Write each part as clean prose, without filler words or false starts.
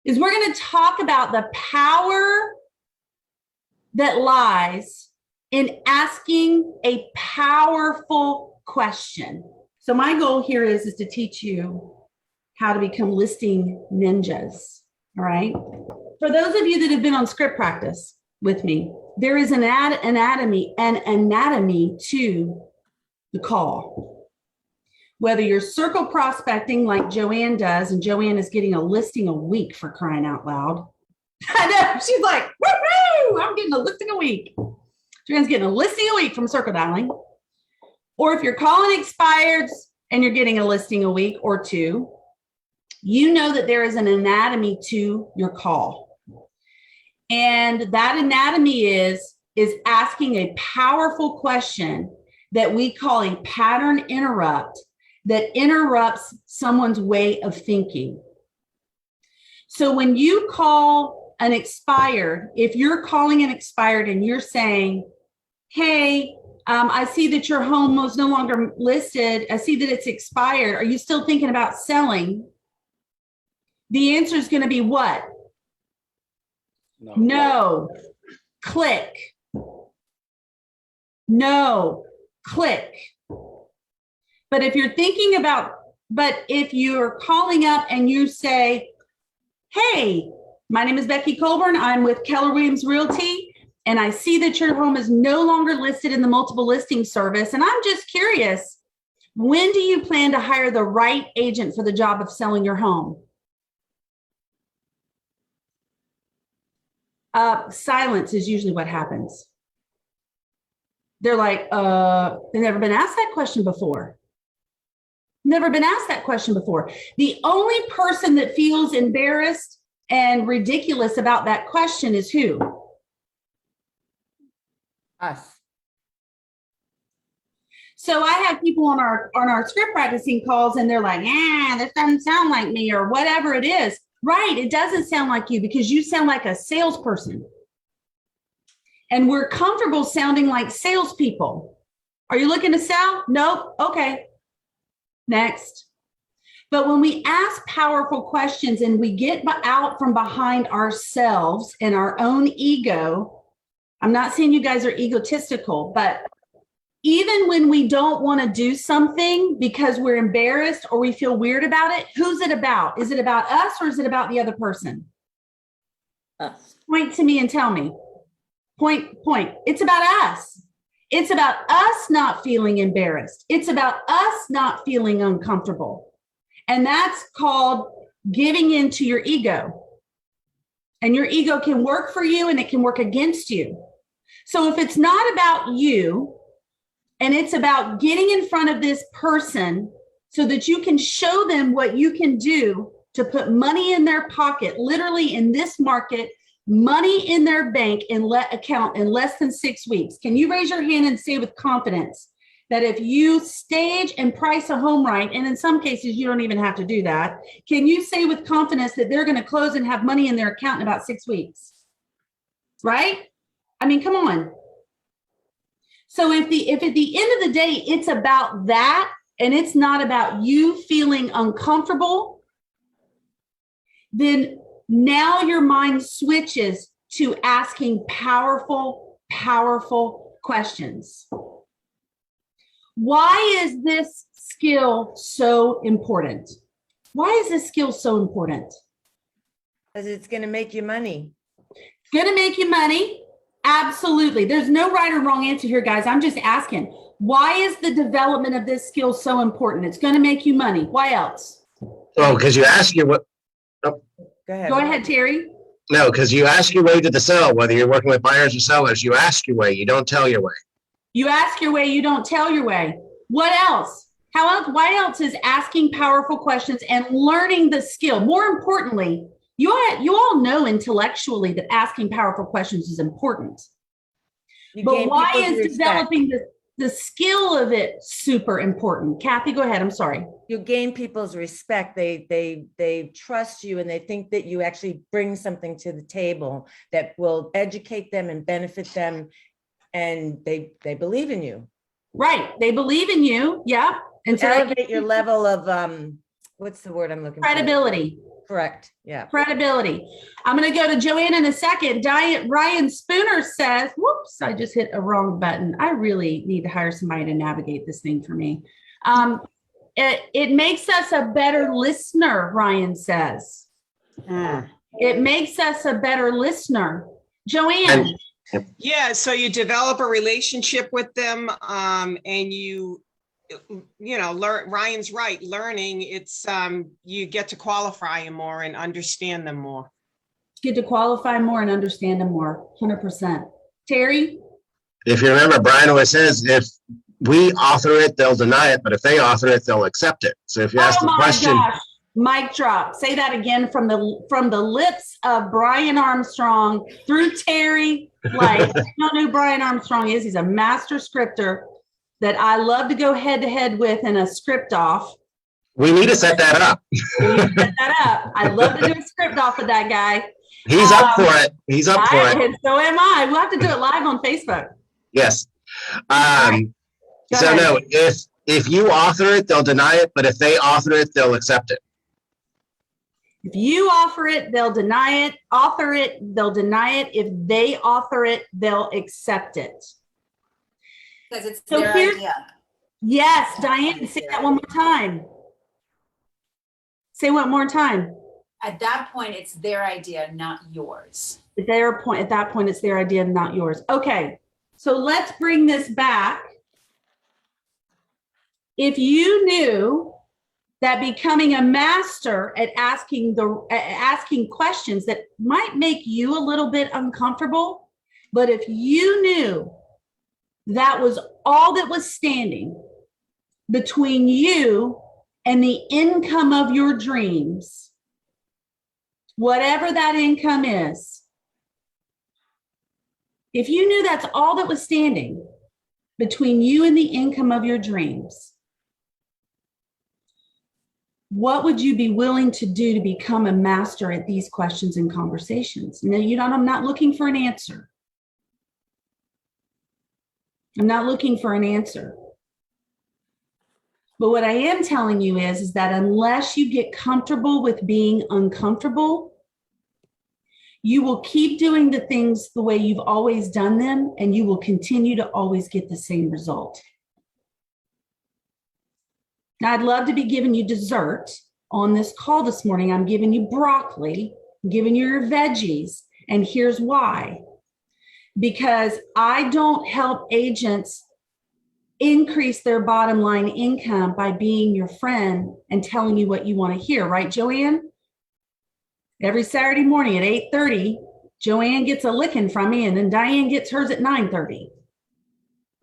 is we're going to talk about the power that lies in asking a powerful question. So my goal here is to teach you how to become listing ninjas. All right. For those of you that have been on script practice with me, there is an anatomy to the call. Whether you're circle prospecting like Joanne does, and Joanne is getting a listing a week, for crying out loud. I know, she's like, woo-hoo, I'm getting a listing a week. Joanne's getting a listing a week from circle dialing. Or if you're calling expireds and you're getting a listing a week or two, you know that there is an anatomy to your call. And that anatomy is asking a powerful question that we call a pattern interrupt that interrupts someone's way of thinking. So when you call an expired, if you're calling an expired and you're saying, hey, I see that your home was no longer listed. I see that it's expired. Are you still thinking about selling? The answer is going to be what? No. Click. No. Click. But if you're calling up and you say, hey, my name is Becky Colburn. I'm with Keller Williams Realty, and I see that your home is no longer listed in the multiple listing service. And I'm just curious, when do you plan to hire the right agent for the job of selling your home? Silence is usually what happens. They're like, they've never been asked that question before. Never been asked that question before. The only person that feels embarrassed and ridiculous about that question is who? Us. So I have people on our script practicing calls and they're like, this doesn't sound like me or whatever it is. Right, it doesn't sound like you because you sound like a salesperson. And we're comfortable sounding like salespeople. Are you looking to sell? Nope. Okay. Next. But when we ask powerful questions and we get out from behind ourselves and our own ego, I'm not saying you guys are egotistical, but even when we don't want to do something because we're embarrassed or we feel weird about it, who's it about? Is it about us or is it about the other person? Us. Point to me and tell me. Point. It's about us. It's about us not feeling embarrassed. It's about us not feeling uncomfortable. And that's called giving into your ego. And your ego can work for you and it can work against you. So if it's not about you and it's about getting in front of this person so that you can show them what you can do to put money in their pocket, literally in this market, money in their bank account in less than 6 weeks. Can you raise your hand and say with confidence that if you stage and price a home right, and in some cases you don't even have to do that, can you say with confidence that they're going to close and have money in their account in about 6 weeks? Right? I mean, come on. So if at the end of the day, it's about that and it's not about you feeling uncomfortable, then now your mind switches to asking powerful questions. Why is this skill so important? Why is this skill so important? Because it's going to make you money. It's going to make you money. Absolutely. There's no right or wrong answer here, guys. I'm just asking, why is the development of this skill so important? It's going to make you money. Why else? Oh, because you ask your what? Go ahead. Go ahead, Terry. No, because you ask your way to the sell, whether you're working with buyers or sellers. You ask your way. You don't tell your way. You ask your way. You don't tell your way. What else? How else? Why else is asking powerful questions and learning the skill? More importantly, you all know intellectually that asking powerful questions is important. But why is developing the skill of it super important? Kathy, go ahead. I'm sorry. You gain people's respect. They trust you and they think that you actually bring something to the table that will educate them and benefit them. And they believe in you. Right. They believe in you. Yeah. And to elevate your level of, what's the word I'm looking for? Credibility. Correct. Yeah. Credibility. I'm going to go to Joanne in a second. Ryan Spooner says, whoops, I just hit a wrong button. I really need to hire somebody to navigate this thing for me. It makes us a better listener, Ryan says. It makes us a better listener. Joanne. Yeah, so you develop a relationship with them, and you learn. Ryan's right. Learning, it's you get to qualify them more and understand them more. Get to qualify more and understand them more. 100%. Terry? If you remember, Brian always says, if we author it, they'll deny it, but if they author it, they'll accept it. So if you ask the question, gosh. Mic drop. Say that again from the lips of Brian Armstrong through Terry. Like, if you don't know who Brian Armstrong is, he's a master scripter that I love to go head to head with in a script off. we need to set that up. Set that up. I love to do a script off with that guy. He's up for it. He's up for it. And so am I. We'll have to do it live on Facebook. Yes. Go So ahead. no, if you author it, they'll deny it, but if they author it, they'll accept it. If you offer it, they'll deny it. Author it, they'll deny it. If they author it, they'll accept it. Because it's So their here's- idea. Yes, Diane, say that one more time. Say one more time. At that point, it's their idea, not yours. At that point, it's their idea, not yours. Okay, so let's bring this back. If you knew that becoming a master at asking questions that might make you a little bit uncomfortable, but if you knew that was all that was standing between you and the income of your dreams, whatever that income is, if you knew that's all that was standing between you and the income of your dreams, what would you be willing to do to become a master at these questions and conversations? Now, I'm not looking for an answer. I'm not looking for an answer. But what I am telling you is that unless you get comfortable with being uncomfortable, you will keep doing the things the way you've always done them, and you will continue to always get the same result. Now, I'd love to be giving you dessert on this call this morning. I'm giving you broccoli, I'm giving you your veggies, and here's why. Because I don't help agents increase their bottom line income by being your friend and telling you what you want to hear, right, Joanne? Every Saturday morning at 8:30, Joanne gets a licking from me, and then Diane gets hers at 9:30,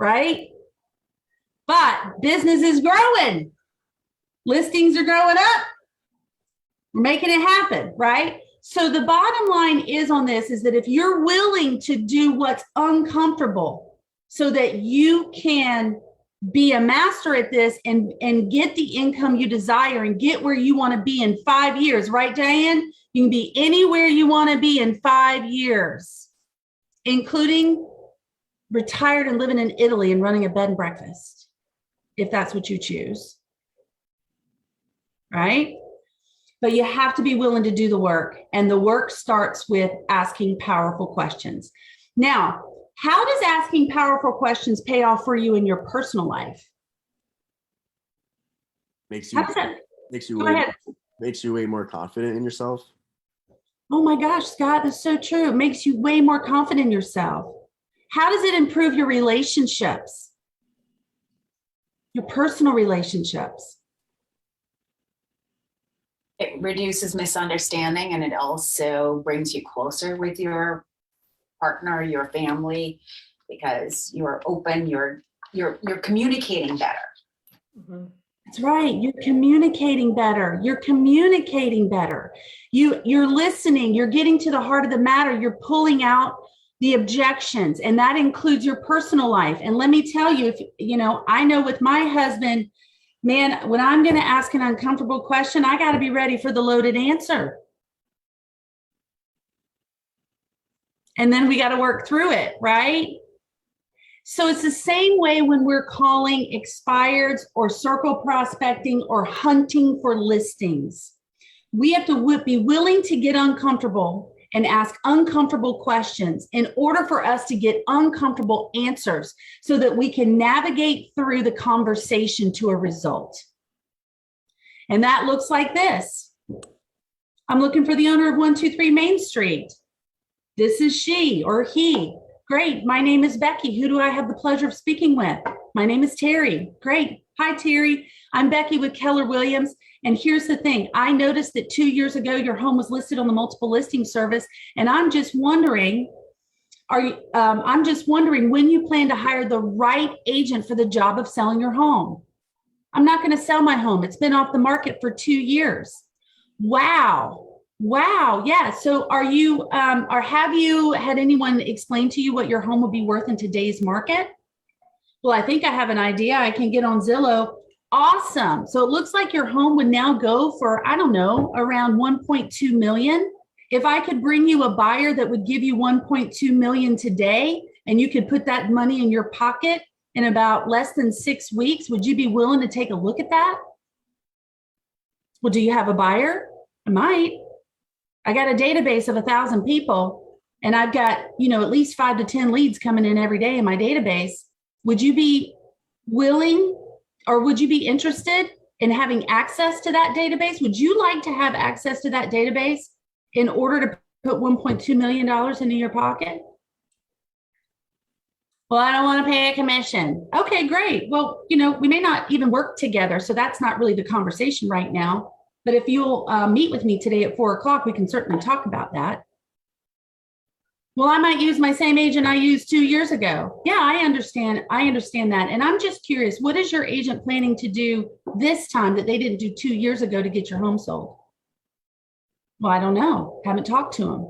right? But business is growing. Listings are growing up. We're making it happen, right? So the bottom line is on this is that if you're willing to do what's uncomfortable so that you can be a master at this and get the income you desire and get where you want to be in 5 years, right, Diane? You can be anywhere you want to be in 5 years, including retired and living in Italy and running a bed and breakfast, if that's what you choose. Right? But you have to be willing to do the work. And the work starts with asking powerful questions. Now, how does asking powerful questions pay off for you in your personal life? Makes How you does that? makes you Go way, ahead. makes you way more confident in yourself. Oh my gosh, Scott, that's so true. It makes you way more confident in yourself. How does it improve your relationships? Your personal relationships? It reduces misunderstanding, and it also brings you closer with your partner, your family, because you're open, you're communicating better. That's right. You're communicating better. You're communicating better. You're listening. You're getting to the heart of the matter. You're pulling out the objections, and that includes your personal life. And let me tell you, I know with my husband, man, when I'm going to ask an uncomfortable question, I got to be ready for the loaded answer. And then we got to work through it, right? So it's the same way when we're calling expireds or circle prospecting or hunting for listings. We have to be willing to get uncomfortable and ask uncomfortable questions in order for us to get uncomfortable answers so that we can navigate through the conversation to a result. And that looks like this. I'm looking for the owner of 123 Main Street. This is she or he. Great. My name is Becky. Who do I have the pleasure of speaking with? My name is Terry. Great. Hi, Terry. I'm Becky with Keller Williams. And here's the thing. I noticed that 2 years ago, your home was listed on the multiple listing service. And I'm just wondering, when you plan to hire the right agent for the job of selling your home. I'm not going to sell my home. It's been off the market for 2 years. Wow. Wow. Yeah. So have you had anyone explain to you what your home would be worth in today's market? Well, I think I have an idea. I can get on Zillow. Awesome. So it looks like your home would now go for, I don't know, around 1.2 million. If I could bring you a buyer that would give you 1.2 million today, and you could put that money in your pocket in about less than 6 weeks, would you be willing to take a look at that? Well, do you have a buyer? I might. I got a database of 1,000 people, and I've got, at least 5 to 10 leads coming in every day in my database. Would you be willing, or would you be interested in having access to that database? Would you like to have access to that database in order to put $1.2 million into your pocket? Well, I don't want to pay a commission. Okay, great. Well, we may not even work together, so that's not really the conversation right now. But if you'll meet with me today at 4:00, we can certainly talk about that. Well, I might use my same agent I used 2 years ago. Yeah, I understand. I understand that. And I'm just curious, what is your agent planning to do this time that they didn't do 2 years ago to get your home sold? Well, I don't know. Haven't talked to them.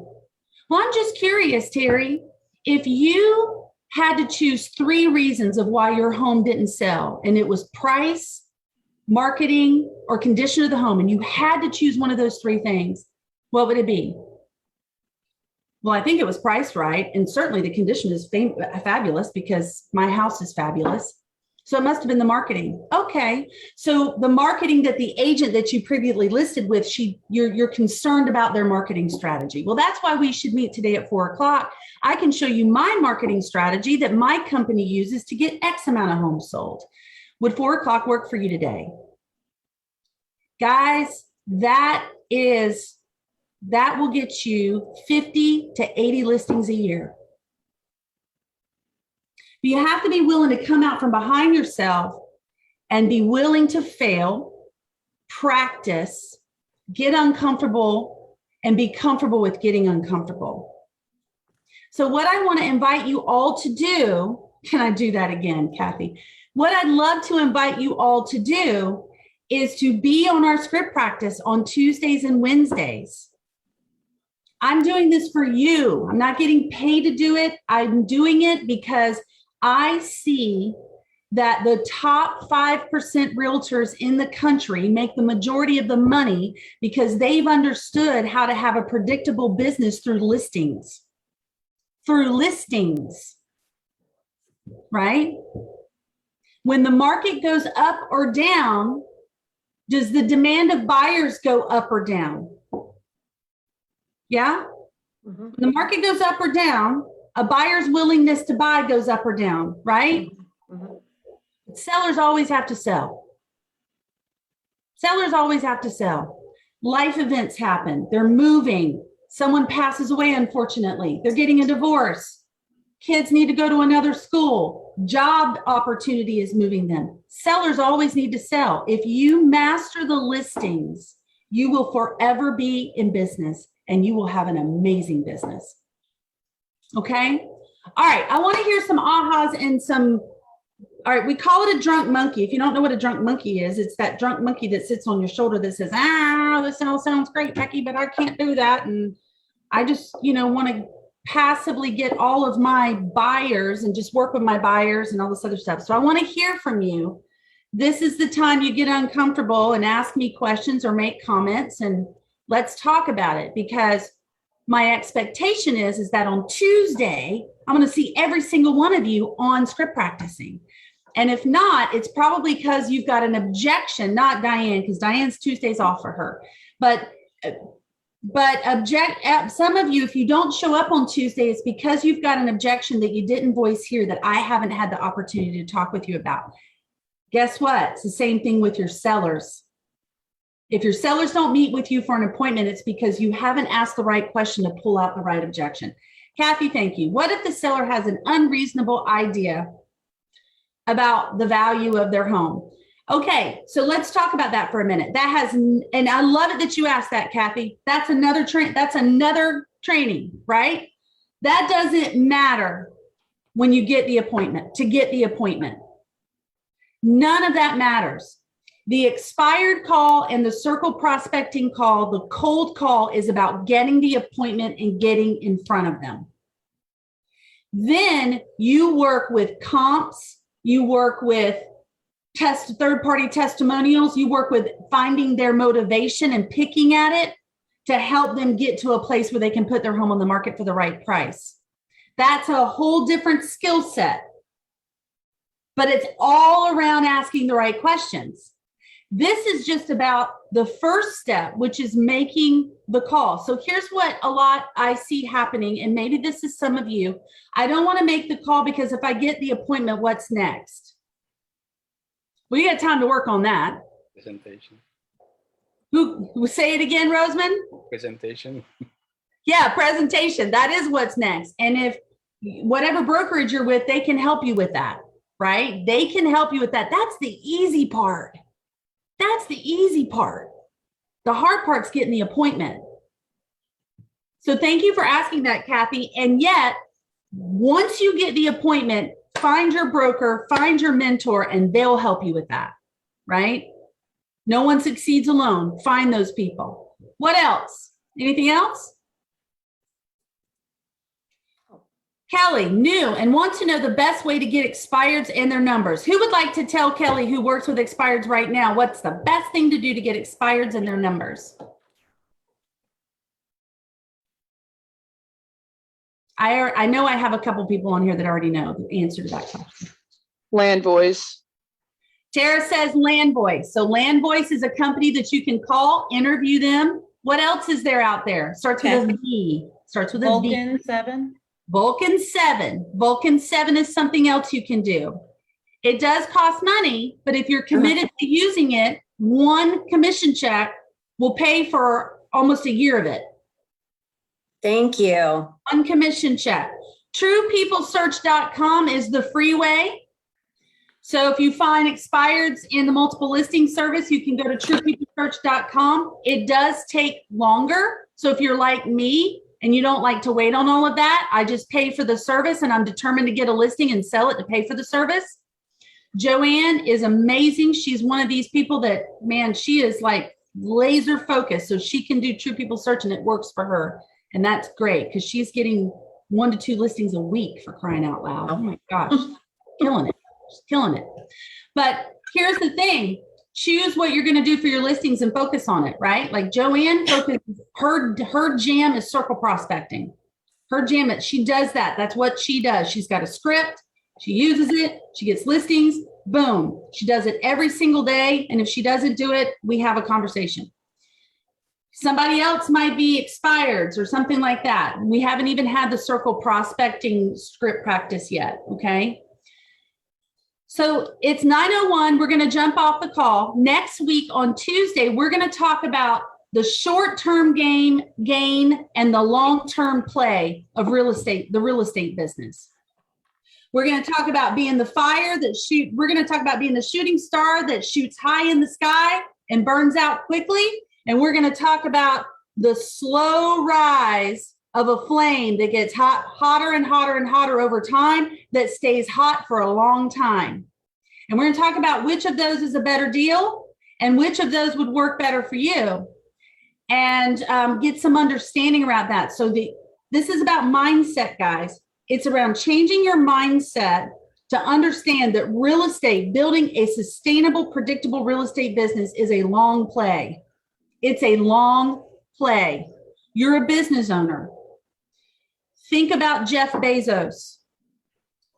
Well, I'm just curious, Terry, if you had to choose 3 reasons of why your home didn't sell, and it was price, marketing, or condition of the home, and you had to choose one of those 3 things, what would it be? Well, I think it was priced right. And certainly the condition is fabulous because my house is fabulous. So it must have been the marketing. Okay. So the marketing that the agent that you previously listed with, you're concerned about their marketing strategy. Well, that's why we should meet today at 4:00. I can show you my marketing strategy that my company uses to get X amount of homes sold. Would 4:00 work for you today? Guys, that will get you 50 to 80 listings a year. But you have to be willing to come out from behind yourself and be willing to fail, practice, get uncomfortable, and be comfortable with getting uncomfortable. So what I want to invite you all to do, can I do that again, Kathy? What I'd love to invite you all to do is to be on our script practice on Tuesdays and Wednesdays. I'm doing this for you. I'm not getting paid to do it. I'm doing it because I see that the top 5% realtors in the country make the majority of the money because they've understood how to have a predictable business through listings. Through listings, right? When the market goes up or down, does the demand of buyers go up or down? Yeah? Mm-hmm. When the market goes up or down, a buyer's willingness to buy goes up or down, right? Mm-hmm. Sellers always have to sell. Sellers always have to sell. Life events happen. They're moving. Someone passes away, unfortunately. They're getting a divorce. Kids need to go to another school. Job opportunity is moving them. Sellers always need to sell. If you master the listings, you will forever be in business and you will have an amazing business. Okay? All right. I want to hear some ahas and some, all right, we call it a drunk monkey. If you don't know what a drunk monkey is, it's that drunk monkey that sits on your shoulder that says, this all sounds great, Becky, but I can't do that. And I just, want to passively get all of my buyers and just work with my buyers and all this other stuff. So I want to hear from you. This is the time you get uncomfortable and ask me questions or make comments, and let's talk about it, because my expectation is that on Tuesday, I'm going to see every single one of you on script practicing. And if not, it's probably because you've got an objection, not Diane, because Diane's Tuesday's off for her. But But some of you, if you don't show up on Tuesday, it's because you've got an objection that you didn't voice here that I haven't had the opportunity to talk with you about. Guess what? It's the same thing with your sellers. If your sellers don't meet with you for an appointment, it's because you haven't asked the right question to pull out the right objection. Kathy, thank you. What if the seller has an unreasonable idea about the value of their home? Okay, so let's talk about that for a minute. That has, and I love it that you asked that, Kathy. That's another training, right? That doesn't matter when you get the appointment, to get the appointment. None of that matters. The expired call and the circle prospecting call, the cold call, is about getting the appointment and getting in front of them. Then you work with comps, you work with third-party testimonials, you work with finding their motivation and picking at it to help them get to a place where they can put their home on the market for the right price. That's a whole different skill set, but it's all around asking the right questions. This is just about the first step, which is making the call. So here's what a lot I see happening, and maybe this is some of you. I don't want to make the call because if I get the appointment, what's next? We got time to work on that. Presentation. Who say it again, Roseman? Presentation. Yeah, presentation. That is what's next. And if whatever brokerage you're with, they can help you with that, right? They can help you with that. That's the easy part. That's the easy part. The hard part's getting the appointment. So thank you for asking that, Kathy. And yet, once you get the appointment, find your broker, find your mentor, and they'll help you with that, right? No one succeeds alone. Find those people. What else? Anything else? Kelly, new and want to know the best way to get expireds and their numbers. Who would like to tell Kelly, who works with expireds right now, what's the best thing to do to get expireds and their numbers? I know I have a couple people on here that already know the answer to that question. Land Voice. Tara says Land Voice. So Land Voice is a company that you can call, interview them. What else is there out there? Starts with a V. Starts with a V. Vulcan 7. Vulcan 7. Vulcan 7 is something else you can do. It does cost money, but if you're committed to using it, one commission check will pay for almost a year of it. Thank you. One commission check. TruePeopleSearch.com is the free way. So if you find expireds in the multiple listing service, you can go to TruePeopleSearch.com. It does take longer. So if you're like me, and you don't like to wait on all of that, I just pay for the service and I'm determined to get a listing and sell it to pay for the service. Joanne is amazing. She's one of these people that, man, she is like laser focused. So she can do True People Search and it works for her. And that's great because she's getting 1 to 2 listings a week, for crying out loud. Oh my gosh, killing it. She's killing it. But here's the thing. Choose what you're going to do for your listings and focus on it, right? Like Joanne, her jam is circle prospecting. Her jam, she does that. That's what she does. She's got a script. She uses it. She gets listings. Boom. She does it every single day. And if she doesn't do it, we have a conversation. Somebody else might be expireds or something like that. We haven't even had the circle prospecting script practice yet, okay? So it's 9:01. We're going to jump off the call. Next week on Tuesday, we're going to talk about the short-term gain and the long-term play of real estate, the real estate business. We're going to talk about being the fire that shoot. We're going to talk about being the shooting star that shoots high in the sky and burns out quickly. And we're going to talk about the slow rise of a flame that gets hotter and hotter and hotter over time, that stays hot for a long time. And we're going to talk about which of those is a better deal and which of those would work better for you, and get some understanding around that. So this is about mindset, guys. It's around changing your mindset to understand that real estate, building a sustainable, predictable real estate business is a long play. It's a long play. You're a business owner. Think about Jeff Bezos.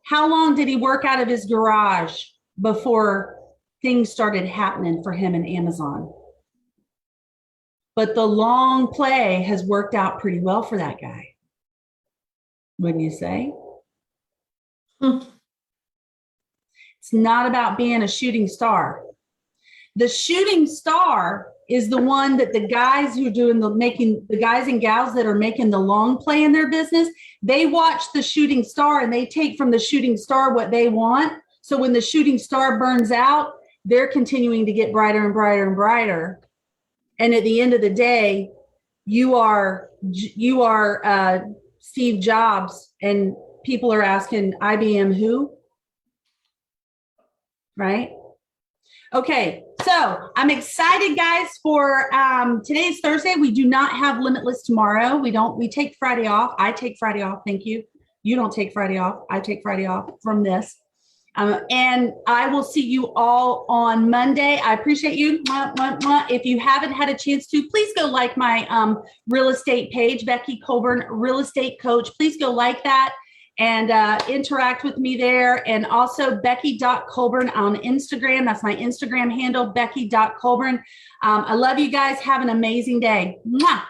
How long did he work out of his garage before things started happening for him in Amazon? but the long play has worked out pretty well for that guy. Wouldn't you say? It's not about being a shooting star. The shooting star is the one that the guys who are doing the guys and gals that are making the long play in their business, they watch the shooting star and they take from the shooting star what they want. So when the shooting star burns out, they're continuing to get brighter and brighter and brighter. And at the end of the day, you are Steve Jobs, and people are asking IBM who? Right? Okay, so I'm excited, guys, for today's Thursday. We do not have Limitless tomorrow. We take Friday off. I take Friday off. Thank you. You don't take Friday off. I take Friday off from this. And I will see you all on Monday. I appreciate you. If you haven't had a chance to, please go like my real estate page, Becky Colburn, Real Estate Coach. Please go like that and interact with me there. And also Becky.Colburn on Instagram. That's my Instagram handle, Becky.Colburn. I love you guys. Have an amazing day. Mwah.